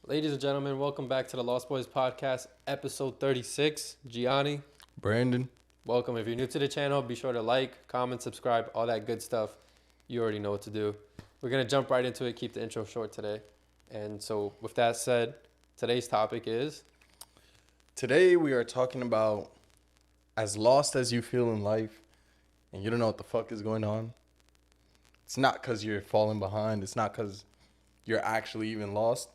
Ladies and gentlemen, welcome back to the Lost Boyz Podcast, episode 36. Gianni, Brandon. welcome. If you're new to the channel, be sure to like, comment, subscribe, all that good stuff. You already know what to do. We're going to jump right into it, keep the intro short today. And so with that said, today's topic is... Today we are talking about as lost as you feel in life and you don't know what the fuck is going on. It's not because you're falling behind. It's not because you're actually even lost.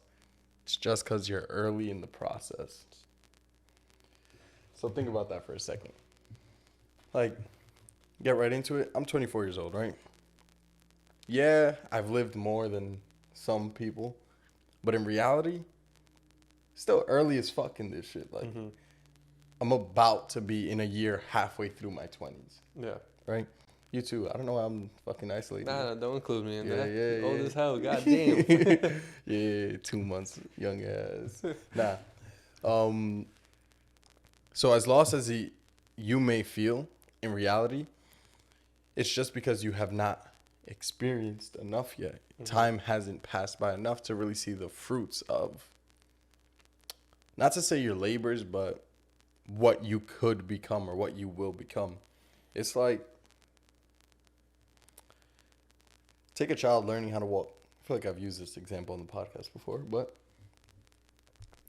It's just because you're early in the process. So think about that for a second. Like, get right into it. I'm 24 years old, right? Yeah, I've lived more than some people. But in reality, still early as fuck in this shit. Like, I'm about to be in a year halfway through my 20s. Yeah. Right? You too. I don't know why I'm fucking isolated. Nah, don't include me in Yeah, that. yeah, Old yeah. as hell, goddamn. Yeah, 2 months young ass. Nah. So as lost as you may feel, in reality, it's just because you have not experienced enough yet. Time hasn't passed by enough to really see the fruits of, not to say your labors, but what you could become or what you will become. It's like, take a child learning how to walk. I feel like I've used this example on the podcast before, but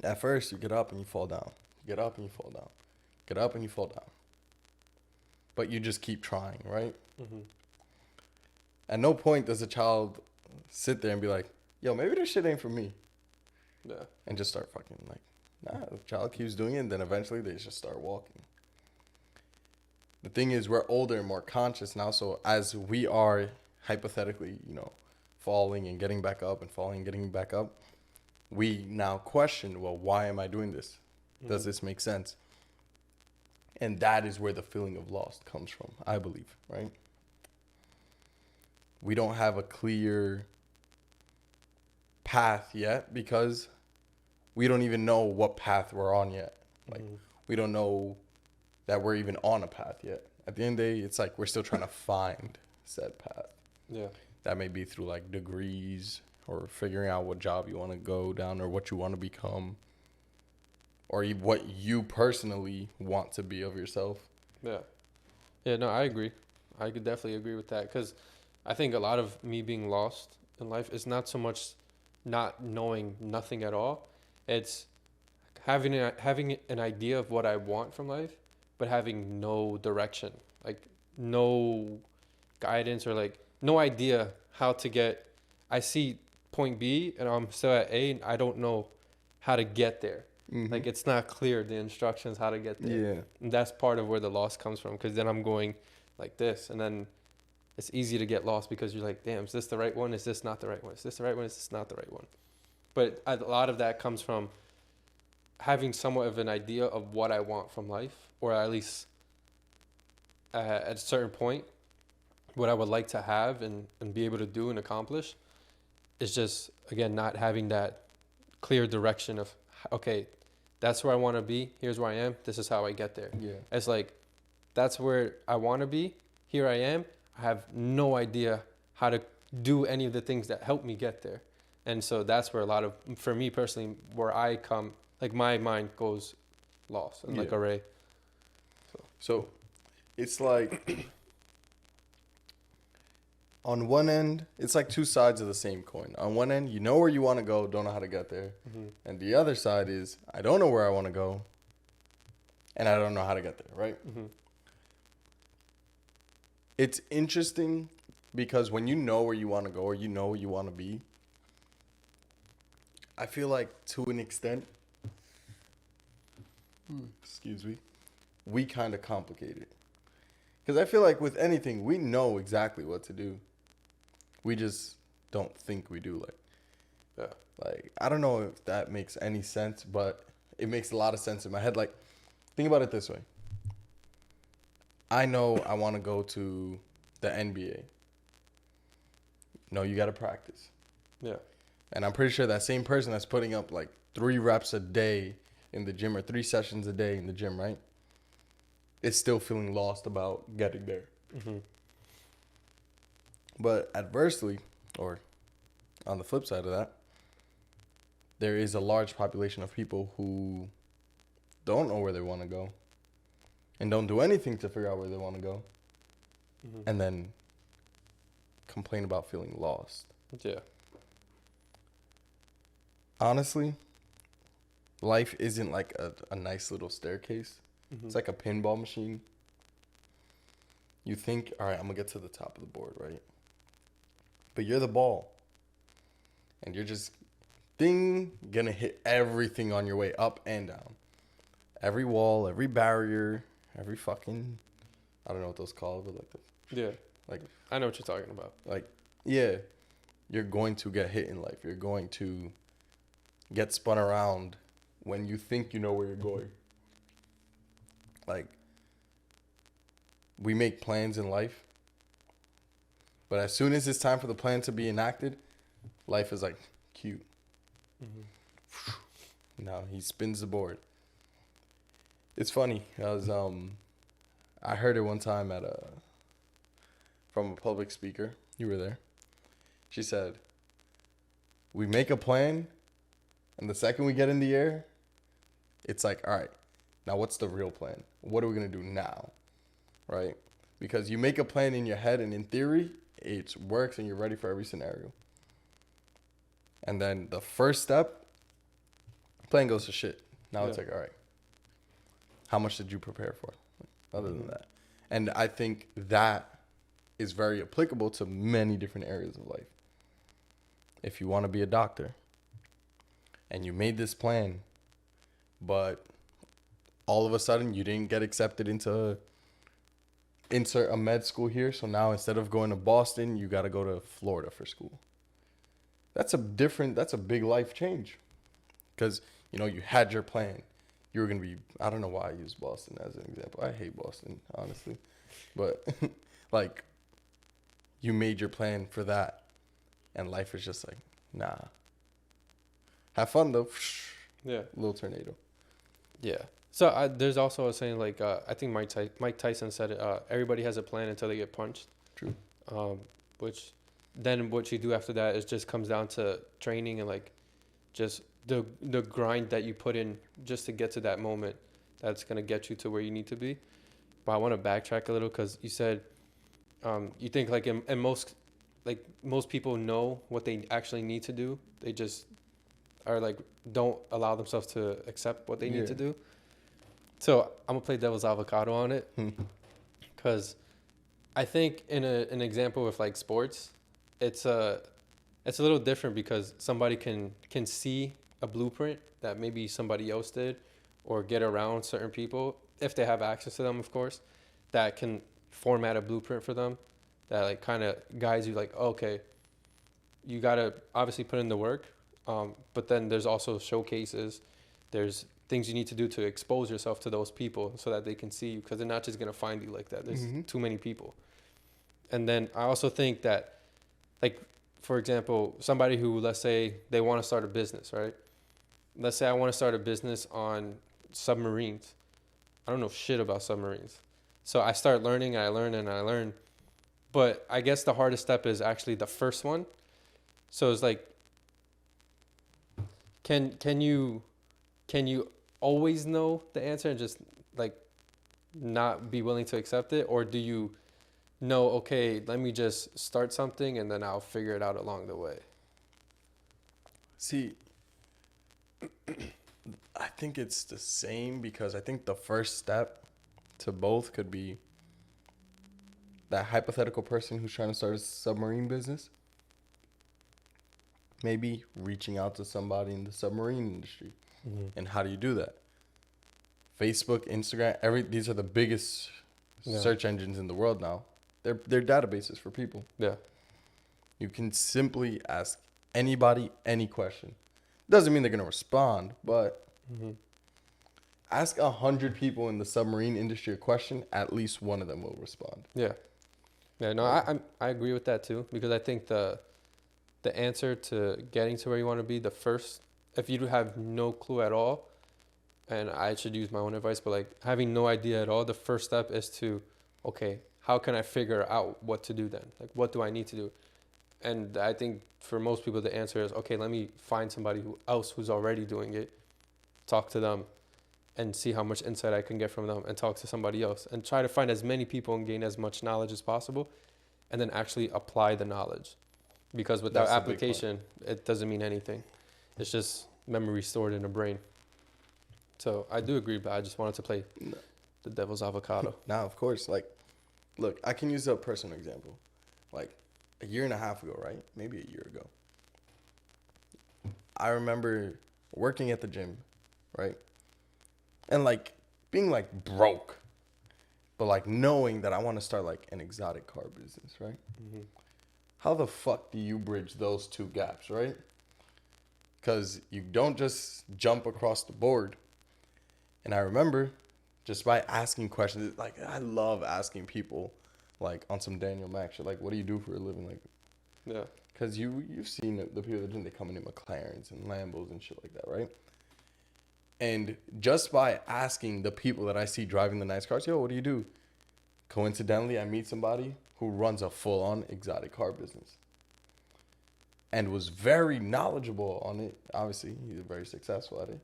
at first you get up and you fall down. You get up and you fall down. Get up and you fall down. But you just keep trying, right? At no point does a child sit there and be like, yo, maybe this shit ain't for me. Yeah. And just start fucking like, nah, the child keeps doing it, and then eventually they just start walking. The thing is, we're older and more conscious now, so as we are hypothetically, falling and getting back up and falling and getting back up, we now question, well, why am I doing this? Does this make sense? And that is where the feeling of lost comes from, I believe, right? We don't have a clear path yet because we don't even know what path we're on yet. Like, we don't know that we're even on a path yet. At the end of the day, it's like we're still trying to find said path. Yeah. That may be through like degrees or figuring out what job you want to go down or what you want to become or what you personally want to be of yourself. Yeah. Yeah, no, I agree. I could definitely agree with that because I think a lot of me being lost in life is not so much not knowing nothing at all. It's having an idea of what I want from life, but having no direction, like no guidance or like no idea how to get. I see point B and I'm still at A and I don't know how to get there. Like it's not clear, the instructions how to get there. Yeah. And that's part of where the loss comes from because then I'm going like this and then it's easy to get lost because you're like, damn, is this the right one? Is this not the right one? Is this the right one? Is this not the right one? But a lot of that comes from having somewhat of an idea of what I want from life, or at least at a certain point, what I would like to have and be able to do and accomplish. Is just, again, not having that clear direction of, okay, that's where I want to be. Here's where I am. This is how I get there. Yeah. It's like, that's where I want to be. Here I am. I have no idea how to do any of the things that help me get there. And so that's where a lot of, for me personally, where I come, like my mind goes lost and like array. So it's like, on one end, it's like two sides of the same coin. On one end, you know where you want to go, don't know how to get there. And the other side is, I don't know where I want to go, and I don't know how to get there, right? It's interesting because when you know where you want to go or you know where you want to be, I feel like to an extent, excuse me, we kind of complicate it. Because I feel like with anything, we know exactly what to do. We just don't think we do. Like I don't know if that makes any sense, but it makes a lot of sense in my head. Like, think about it this way. I know I want to go to the NBA. No, you got to practice. Yeah. And I'm pretty sure that same person that's putting up like 3 reps a day in the gym or 3 sessions a day in the gym, right? Is still feeling lost about getting there. But adversely, or on the flip side of that, there is a large population of people who don't know where they want to go and don't do anything to figure out where they want to go, and then complain about feeling lost. Yeah. Honestly, life isn't like a nice little staircase. It's like a pinball machine. You think, all right, I'm going to get to the top of the board, right? But you're the ball. And you're just, going to hit everything on your way up and down. Every wall, every barrier, every fucking, I don't know what those called, but like I know what you're talking about. Like, yeah, you're going to get hit in life. You're going to get spun around when you think you know where you're going. Like, we make plans in life, but as soon as it's time for the plan to be enacted, life is like, cute. No, he spins the board. It's funny. I heard it one time from a public speaker. You were there. She said, we make a plan, and the second we get in the air, it's like, all right, now what's the real plan? What are we going to do now? Right? Because you make a plan in your head, and in theory, it works, and you're ready for every scenario. And then the first step, plan goes to shit. Now it's like, all right, how much did you prepare for other than that? And I think that is very applicable to many different areas of life. If you want to be a doctor and you made this plan, but all of a sudden you didn't get accepted into insert a med school here. So now instead of going to Boston, you got to go to Florida for school. That's a big life change. Because, you had your plan. You were going to be, I don't know why I use Boston as an example. I hate Boston, honestly. But, like, you made your plan for that. And life is just like, nah. Have fun, though. Yeah. Little tornado. Yeah. So there's also a saying, like, I think Mike Tyson said it, everybody has a plan until they get punched. True. Which then what you do after that is just comes down to training and, like, just the grind that you put in just to get to that moment that's going to get you to where you need to be. But I want to backtrack a little because you said you think, like, in most people know what they actually need to do. They just are, like, don't allow themselves to accept what they need to do. So I'm going to play devil's avocado on it because I think in an example with, like, sports, it's a little different because somebody can see a blueprint that maybe somebody else did or get around certain people, if they have access to them, of course, that can format a blueprint for them that, like, kind of guides you, like, okay, you got to obviously put in the work, but then there's also showcases. There's things you need to do to expose yourself to those people so that they can see you because they're not just going to find you like that. There's too many people. And then I also think that, like, for example, somebody who, let's say they want to start a business, right? Let's say I want to start a business on submarines. I don't know shit about submarines. So I start learning, and I learn. But I guess the hardest step is actually the first one. So it's like, can you always know the answer and just, like, not be willing to accept it? Or do you know, okay, let me just start something and then I'll figure it out along the way? See, I think it's the same because I think the first step to both could be that hypothetical person who's trying to start a submarine business. Maybe reaching out to somebody in the submarine industry. And how do you do that? Facebook, Instagram, these are the biggest search engines in the world now. They're databases for people. Yeah. You can simply ask anybody any question. Doesn't mean they're going to respond, but ask 100 people in the submarine industry a question, at least one of them will respond. Yeah. Yeah, no, I agree with that too, because I think the answer to getting to where you want to be, the first, if you have no clue at all, and I should use my own advice, but, like, having no idea at all, the first step is to, okay, how can I figure out what to do then? Like, what do I need to do? And I think for most people, the answer is, okay, let me find somebody else who's already doing it, talk to them, and see how much insight I can get from them, and talk to somebody else, and try to find as many people and gain as much knowledge as possible, and then actually apply the knowledge. Because without application, it doesn't mean anything. It's just memory stored in the brain. So I do agree, but I just wanted to play the devil's avocado. Now, of course, like, look, I can use a personal example. Like, a year and a half ago, right? Maybe a year ago. I remember working at the gym, right? And, like, being, like, broke. But, like, knowing that I want to start, like, an exotic car business, right? Mm-hmm. How the fuck do you bridge those two gaps, right? Because you don't just jump across the board. And I remember just by asking questions, like, I love asking people, like, on some Daniel Mack shit, like, what do you do for a living? Like, Yeah. because you've seen the people that they come in McLarens and Lambos and shit like that, right? And just by asking the people that I see driving the nice cars, yo, what do you do? Coincidentally, I meet somebody who runs a full-on exotic car business and was very knowledgeable on it. Obviously, he's very successful at it,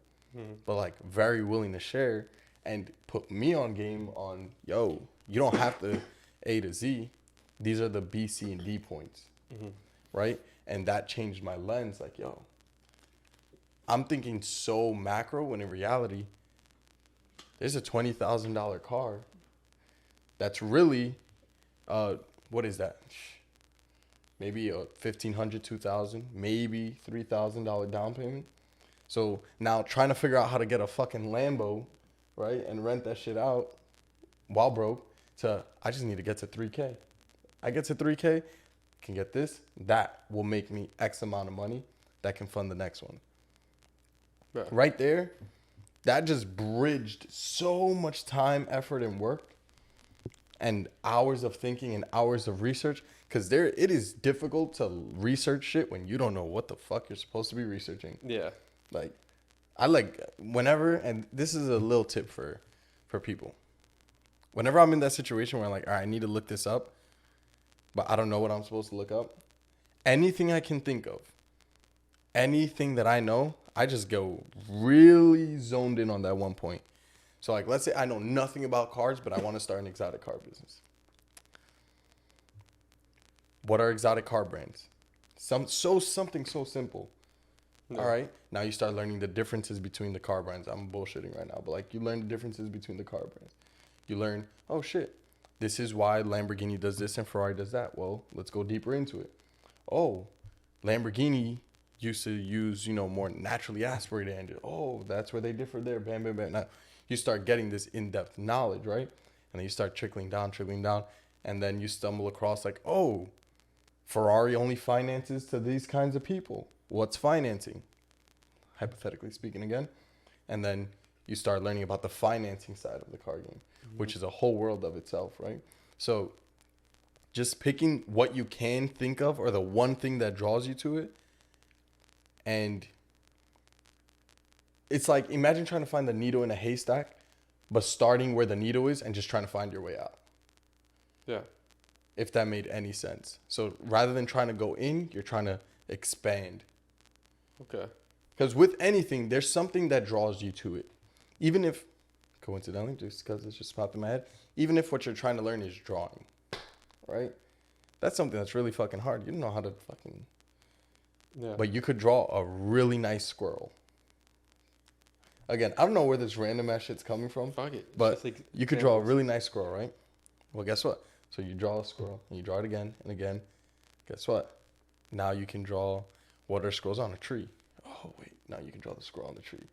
but like very willing to share and put me on game on, yo, you don't have to A to Z. These are the B, C, and D points, right? And that changed my lens. Like, yo, I'm thinking so macro when in reality, there's a $20,000 car that's really, what is that? Maybe a $1,500, $2,000, maybe $3,000 down payment. So now trying to figure out how to get a fucking Lambo, right, and rent that shit out while broke to, I just need to get to 3K. I get to 3K, can get this, that will make me X amount of money that can fund the next one. Right there, that just bridged so much time, effort, and work and hours of thinking and hours of research, because it is difficult to research shit when you don't know what the fuck you're supposed to be researching. Yeah. Like, I like whenever, and this is a little tip for people. Whenever I'm in that situation where I'm like, all right, I need to look this up, but I don't know what I'm supposed to look up, anything I can think of, anything that I know, I just go really zoned in on that one point. So, like, let's say I know nothing about cars, but I want to start an exotic car business. What are exotic car brands? Something so simple. Yeah. All right. Now you start learning the differences between the car brands. I'm bullshitting right now, but like you learn the differences between the car brands. You learn, oh shit, this is why Lamborghini does this and Ferrari does that. Well, let's go deeper into it. Oh, Lamborghini used to use, more naturally aspirated engine. Oh, that's where they differ there. Bam, bam, bam. Now you start getting this in-depth knowledge, right? And then you start trickling down. And then you stumble across like, oh, Ferrari only finances to these kinds of people. What's financing? Hypothetically speaking again. And then you start learning about the financing side of the car game, which is a whole world of itself, right? So just picking what you can think of or the one thing that draws you to it. And it's like, imagine trying to find the needle in a haystack, but starting where the needle is and just trying to find your way out. Yeah. If that made any sense. So rather than trying to go in, you're trying to expand. Okay. Because with anything, there's something that draws you to it. Even if, coincidentally, just because it's just popped in my head, even if what you're trying to learn is drawing, right? That's something that's really fucking hard. You don't know how to fucking... Yeah. But you could draw a really nice squirrel. Again, I don't know where this random ass shit's coming from. Fuck it. But like you could draw a really nice squirrel, right? Well, guess what? So you draw a squirrel, and you draw it again and again. Guess what? Now you can draw what are squirrels on a tree. Oh, wait. Now you can draw the squirrel on the tree.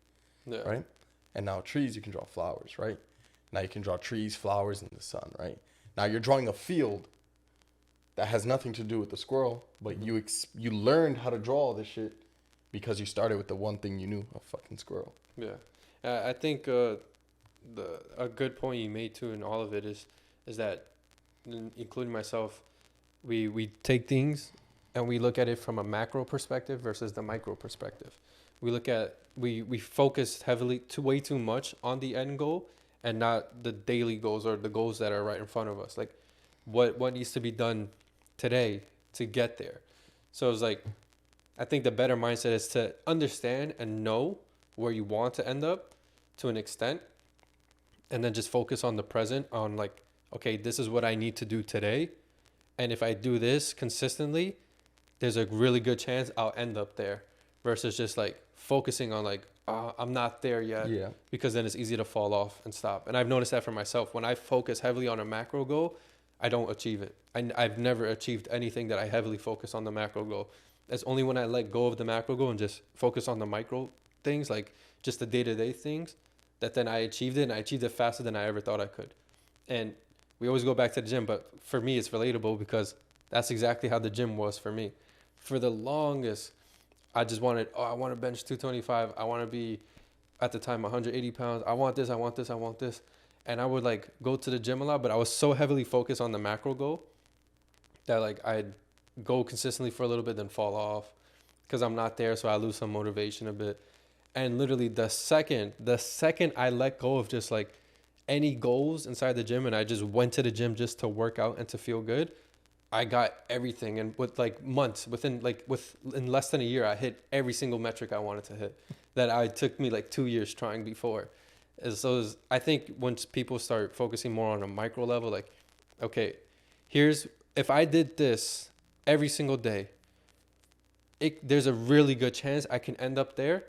Yeah. Right? And now trees, you can draw flowers, right? Now you can draw trees, flowers, and the sun, right? Now you're drawing a field that has nothing to do with the squirrel, but you learned how to draw all this shit because you started with the one thing you knew, a fucking squirrel. Yeah. I think a good point you made, too, in all of it is that, including myself, we take things and we look at it from a macro perspective versus the micro perspective. We focus heavily way too much on the end goal and not the daily goals or the goals that are right in front of us. Like what needs to be done today to get there. So it's like, I think the better mindset is to understand and know where you want to end up to an extent, and then just focus on the present, on like, okay, this is what I need to do today. And if I do this consistently, there's a really good chance I'll end up there, versus just like focusing on like, I'm not there yet. Yeah. Because then it's easy to fall off and stop. And I've noticed that for myself. When I focus heavily on a macro goal, I don't achieve it. I've never achieved anything that I heavily focus on the macro goal. It's only when I let go of the macro goal and just focus on the micro things, like just the day-to-day things, that then I achieved it, and I achieved it faster than I ever thought I could. And we always go back to the gym, but for me, it's relatable because that's exactly how the gym was for me. For the longest, I just wanted, I want to bench 225. I want to be, at the time, 180 pounds. I want this, I want this, I want this. And I would like go to the gym a lot, but I was so heavily focused on the macro goal that like I'd go consistently for a little bit, then fall off because I'm not there. So I lose some motivation a bit. And literally the second I let go of just like any goals inside the gym, and I just went to the gym just to work out and to feel good, I got everything. And with like months, in less than a year, I hit every single metric I wanted to hit that I took me like 2 years trying before. And so I think once people start focusing more on a micro level, like, okay, if I did this every single day, there's a really good chance I can end up there.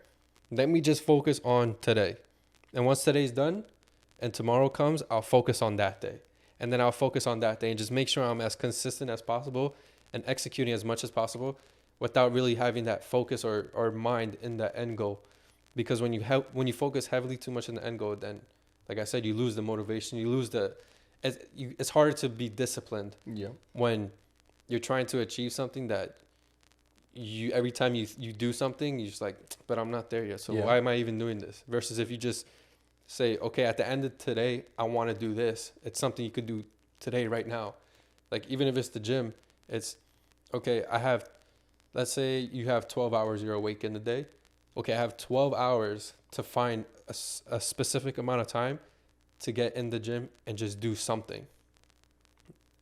Let me just focus on today. And once today's done and tomorrow comes, I'll focus on that day. And then I'll focus on that day and just make sure I'm as consistent as possible and executing as much as possible without really having that focus or mind in the end goal. Because when you focus heavily too much on the end goal, then, like I said, you lose the motivation. You lose it's harder to be disciplined. Yeah. When you're trying to achieve something that every time you do something, you're just like, but I'm not there yet. So why am I even doing this? Versus if you just say, okay, at the end of today, I want to do this. It's something you could do today, right now. Like, even if it's the gym, it's, okay, let's say you have 12 hours you're awake in the day. Okay, I have 12 hours to find a specific amount of time to get in the gym and just do something.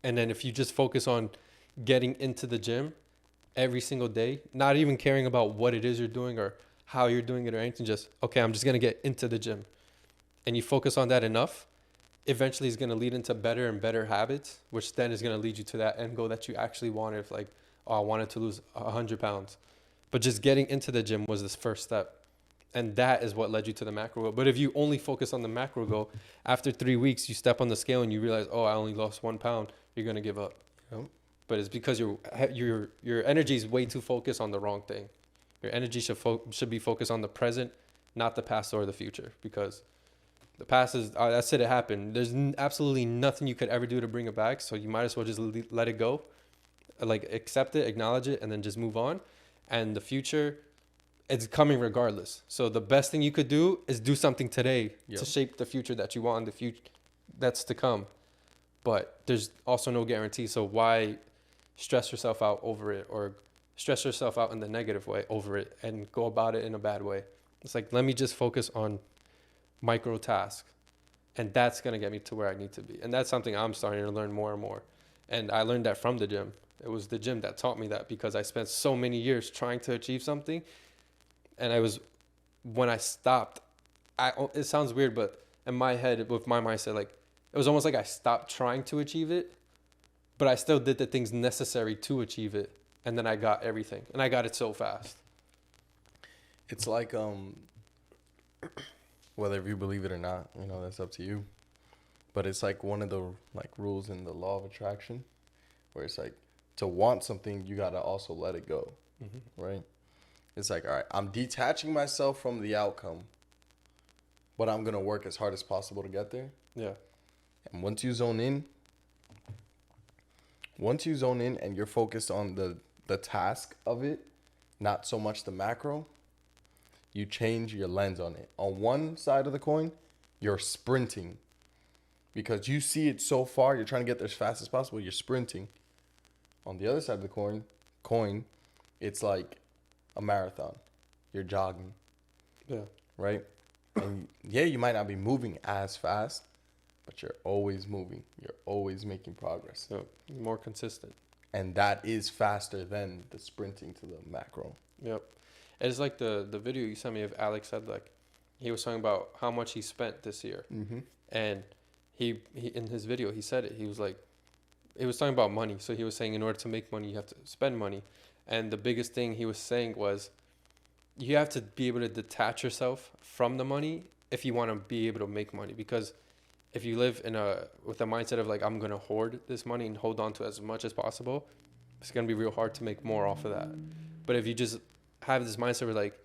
And then if you just focus on getting into the gym every single day, not even caring about what it is you're doing or how you're doing it or anything, just, okay, I'm just going to get into the gym. And you focus on that enough, eventually it's going to lead into better and better habits, which then is going to lead you to that end goal that you actually wanted. If like, I wanted to lose 100 pounds. But just getting into the gym was this first step. And that is what led you to the macro goal. But if you only focus on the macro goal, after 3 weeks, you step on the scale and you realize, I only lost 1 pound, you're going to give up. Yep. But it's because your energy is way too focused on the wrong thing. Your energy should be focused on the present, not the past or the future. Because the past is, that's it happened. There's absolutely nothing you could ever do to bring it back. So you might as well just let it go. Like, accept it, acknowledge it, and then just move on. And the future, it's coming regardless. So the best thing you could do is do something today to shape the future that you want in the future that's to come. But there's also no guarantee. So why stress yourself out over it, or stress yourself out in the negative way over it and go about it in a bad way? It's like, let me just focus on micro tasks, and that's going to get me to where I need to be. And that's something I'm starting to learn more and more. And I learned that from the gym. It was the gym that taught me that, because I spent so many years trying to achieve something. And when I stopped, it sounds weird, but in my head, with my mindset, like, it was almost like I stopped trying to achieve it, but I still did the things necessary to achieve it. And then I got everything, and I got it so fast. It's like, whether you believe it or not, that's up to you. But it's like one of the like rules in the law of attraction, where it's like, to want something, you got to also let it go. Mm-hmm. Right? It's like, all right, I'm detaching myself from the outcome, but I'm going to work as hard as possible to get there. Yeah. And once you zone in and you're focused on the task of it, not so much the macro, you change your lens on it. On one side of the coin, you're sprinting because you see it so far. You're trying to get there as fast as possible. You're sprinting. On the other side of the coin, it's like a marathon. You're jogging. Yeah. Right? And you might not be moving as fast, but you're always moving. You're always making progress. So more consistent. And that is faster than the sprinting to the macro. Yep. It's like the video you sent me of Alex said, like, he was talking about how much he spent this year. Mm-hmm. And he in his video, he said it. He was like, he was talking about money. So he was saying in order to make money, you have to spend money. And the biggest thing he was saying was you have to be able to detach yourself from the money if you want to be able to make money. Because if you live with a mindset of like, I'm going to hoard this money and hold on to as much as possible, it's going to be real hard to make more off of that. But if you just have this mindset where like,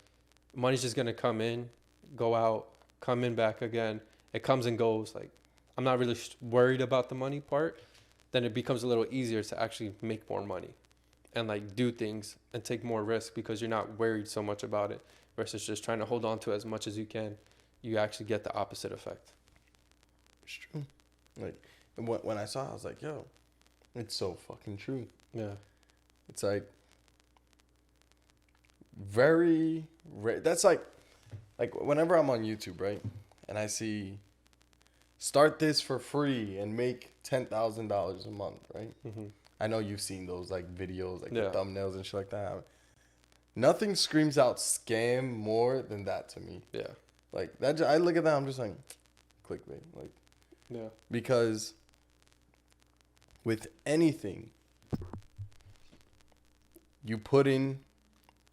money's just going to come in, go out, come in back again. It comes and goes. Like, I'm not really worried about the money part. Then it becomes a little easier to actually make more money and like do things and take more risk because you're not worried so much about it versus just trying to hold on to as much as you can. You actually get the opposite effect. It's true. Like, when I saw it, I was like, yo, it's so fucking true. Yeah. It's like very rare. That's like whenever I'm on YouTube, right? And I see start this for free and make $10,000 a month, right? Mm-hmm. I know you've seen those like videos, like Yeah. the thumbnails and shit like that. Nothing screams out scam more than that to me. Yeah. Like that, I look at that, I'm just like, clickbait, like, Yeah. because with anything, you put in,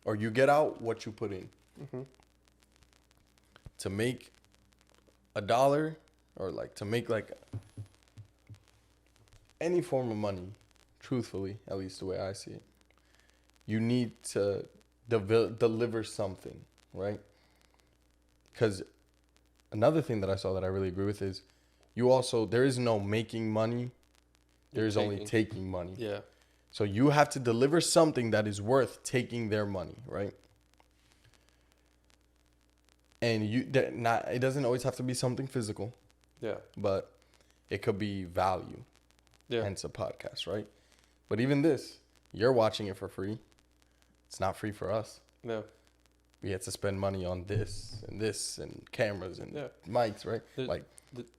or you get out what you put in. Mm-hmm. To make $1, or like to make like any form of money, truthfully, at least the way I see it, you need to deliver something, right? Because another thing that I saw that I really agree with is there is no making money. There's only taking money. Yeah. So you have to deliver something that is worth taking their money, right? And it doesn't always have to be something physical. Yeah. But it could be value. Yeah. Hence a podcast, right? But even this, you're watching it for free. It's not free for us. No. We had to spend money on this and cameras and mics, right?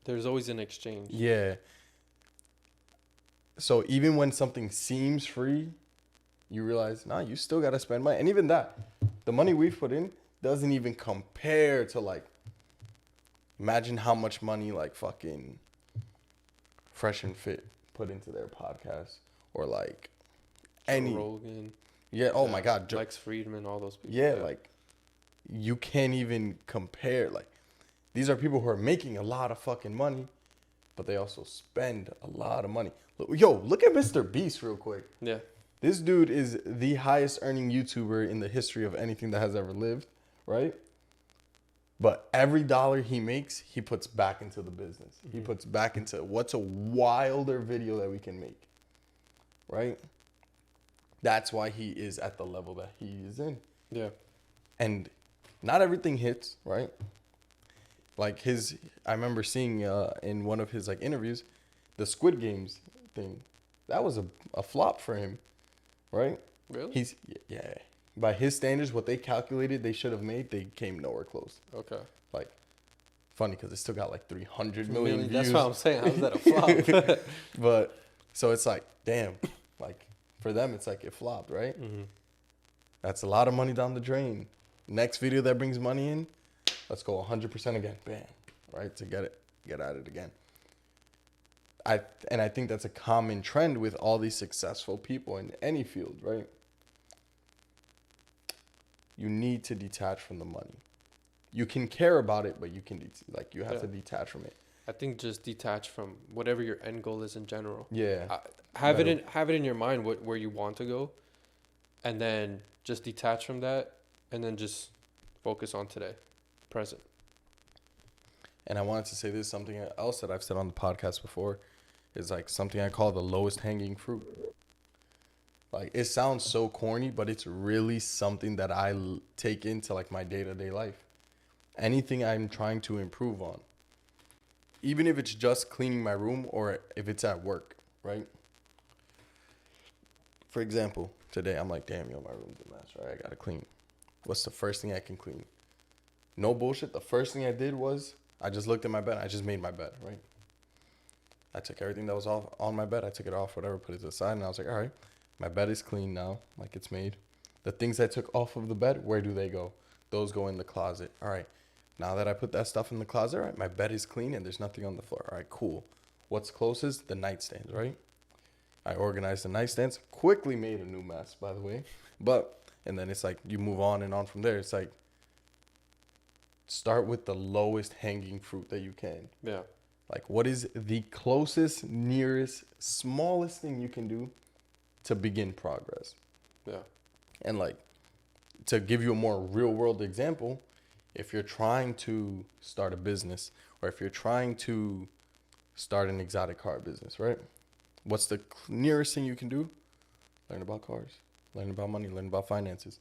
There's always an exchange. Yeah. So even when something seems free, you realize, nah, you still got to spend money. And even that, the money we've put in doesn't even compare to like, imagine how much money like fucking Fresh and Fit put into their podcast, or like any Rogan. Yeah. Oh my God. Lex Friedman, all those people. Yeah, like you can't even compare. Like these are people who are making a lot of fucking money, but they also spend a lot of money. Look at Mr. Beast real quick. Yeah. This dude is the highest earning YouTuber in the history of anything that has ever lived, right? But every dollar he makes, he puts back into the business. Mm-hmm. He puts back into what's a wilder video that we can make, right? That's why he is at the level that he is in. Yeah. And not everything hits, right? Like I remember seeing in one of his like interviews, the Squid Games thing, that was a flop for him, right? Really? Yeah. By his standards, what they calculated they should have made, they came nowhere close. Okay. Like, funny because it still got like 300 million views. That's what I'm saying. How's that a flop? But, so it's like, damn. Like, for them, it's like it flopped, right? Mm-hmm. That's a lot of money down the drain. Next video that brings money in, let's go 100% again. Bam. Right? To get at it again. I think that's a common trend with all these successful people in any field, right? You need to detach from the money. You can care about it, but you have to detach from it. I think just detach from whatever your end goal is in general. Yeah. Have it in your mind where you want to go, and then just detach from that, and then just focus on today, present. And I wanted to say this, something else that I've said on the podcast before, is like something I call the lowest hanging fruit. Like, it sounds so corny, but it's really something that I take into like my day-to-day life. Anything I'm trying to improve on. Even if it's just cleaning my room or if it's at work, right? For example, today I'm like, damn, my room's a mess, right? I gotta clean. What's the first thing I can clean? No bullshit. The first thing I did was I just looked at my bed. I just made my bed, right? I took everything that was on my bed. I took it off, whatever, put it to the side. And I was like, all right, My bed is clean now, like it's made. The things I took off of the bed, where do they go? Those go in the closet. All right. Now that I put that stuff in the closet, all right, my bed is clean and there's nothing on the floor. All right, cool. What's closest? The nightstands, right? I organized the nightstands. Quickly made a new mess, by the way. And then it's like you move on and on from there. It's like start with the lowest hanging fruit that you can. Yeah. Like, what is the closest, nearest, smallest thing you can do to begin progress? Yeah. And like, to give you a more real world example, if you're trying to start a business or if you're trying to start an exotic car business, right? What's the nearest thing you can do? Learn about cars, learn about money, learn about finances,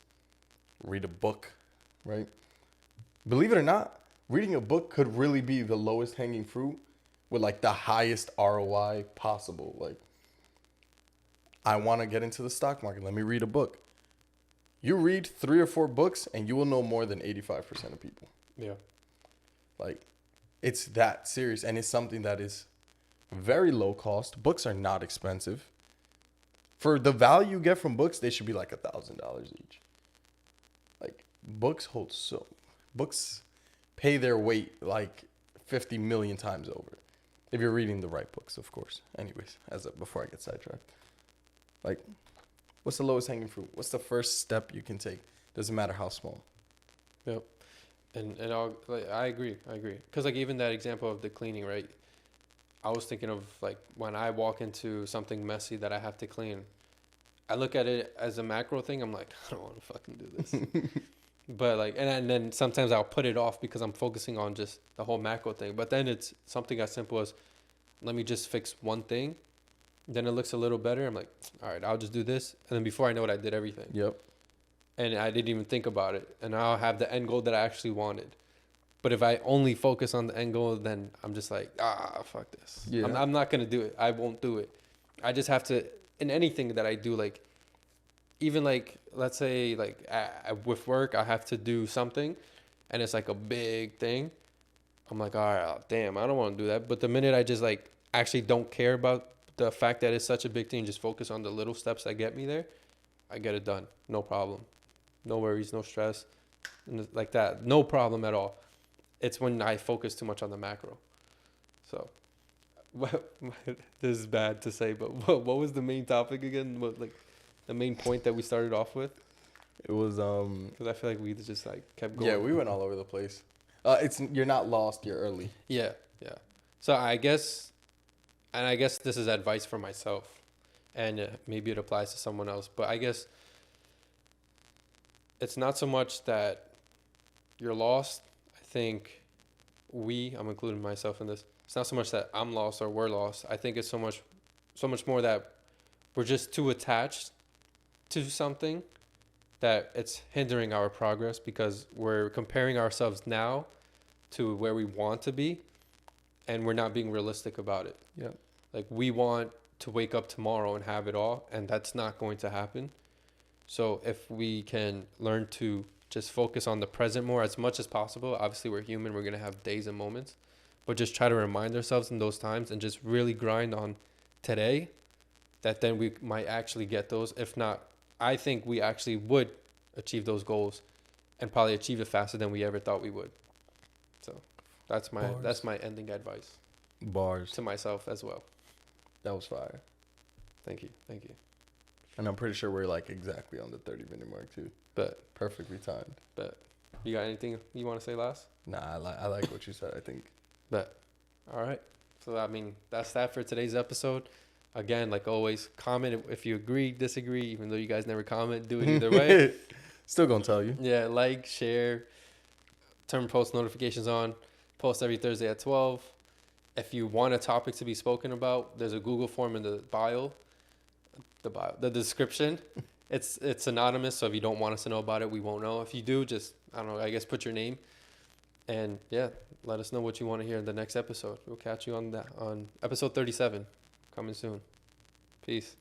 read a book, right? Believe it or not, reading a book could really be the lowest hanging fruit with like the highest ROI possible. Like, I want to get into the stock market. Let me read a book. You read 3 or 4 books and you will know more than 85% of people. Yeah. Like, it's that serious. And it's something that is very low cost. Books are not expensive. For the value you get from books, they should be like $1,000 each. Like, books pay their weight like 50 million times over. If you're reading the right books, of course. Anyways, before I get sidetracked. Like, what's the lowest hanging fruit? What's the first step you can take? Doesn't matter how small. Yep. And I agree. Because like even that example of the cleaning, right? I was thinking of like when I walk into something messy that I have to clean, I look at it as a macro thing. I'm like, I don't want to fucking do this. But like, and then sometimes I'll put it off because I'm focusing on just the whole macro thing. But then it's something as simple as, let me just fix one thing. Then it looks a little better. I'm like, all right, I'll just do this. And then before I know it, I did everything. Yep. And I didn't even think about it. And now I'll have the end goal that I actually wanted. But if I only focus on the end goal, then I'm just like, fuck this. Yeah. I'm not going to do it. I won't do it. I just have to, in anything that I do, like, even like, let's say like with work, I have to do something and it's like a big thing. I'm like, all right, damn, I don't want to do that. But the minute I just like actually don't care about the fact that it's such a big thing, just focus on the little steps that get me there, I get it done. No problem. No worries, no stress. Like that. No problem at all. It's when I focus too much on the macro. So, this is bad to say, but what was the main topic again? What, like, the main point that we started off with? It was because I feel like we just like kept going. Yeah, we went all over the place. You're not lost, you're early. Yeah. So I guess this is advice for myself, and maybe it applies to someone else. But I guess it's not so much that you're lost. I think I'm including myself in this. It's not so much that I'm lost or we're lost. I think it's so much more that we're just too attached to something that it's hindering our progress because we're comparing ourselves now to where we want to be and we're not being realistic about it. Yeah. Like we want to wake up tomorrow and have it all, and that's not going to happen. So if we can learn to just focus on the present more as much as possible, obviously we're human, we're going to have days and moments, but just try to remind ourselves in those times and just really grind on today, that then we might actually get those. If not, I think we actually would achieve those goals and probably achieve it faster than we ever thought we would. So that's my ending advice. Bars. To myself as well. That was fire. Thank you. And I'm pretty sure we're like exactly on the 30-minute mark too. But perfectly timed. But you got anything you want to say last? Nah, I like what you said, I think. But all right. So I mean, that's that for today's episode. Again, like always, comment if you agree, disagree, even though you guys never comment, do it either way. Still gonna tell you. Yeah, like, share, turn post notifications on, post every Thursday at 12. If you want a topic to be spoken about, there's a Google form in the the description. It's anonymous, so if you don't want us to know about it, we won't know. If you do, just, I don't know, I guess put your name. And yeah, let us know what you want to hear in the next episode. We'll catch you on episode 37. Coming soon. Peace.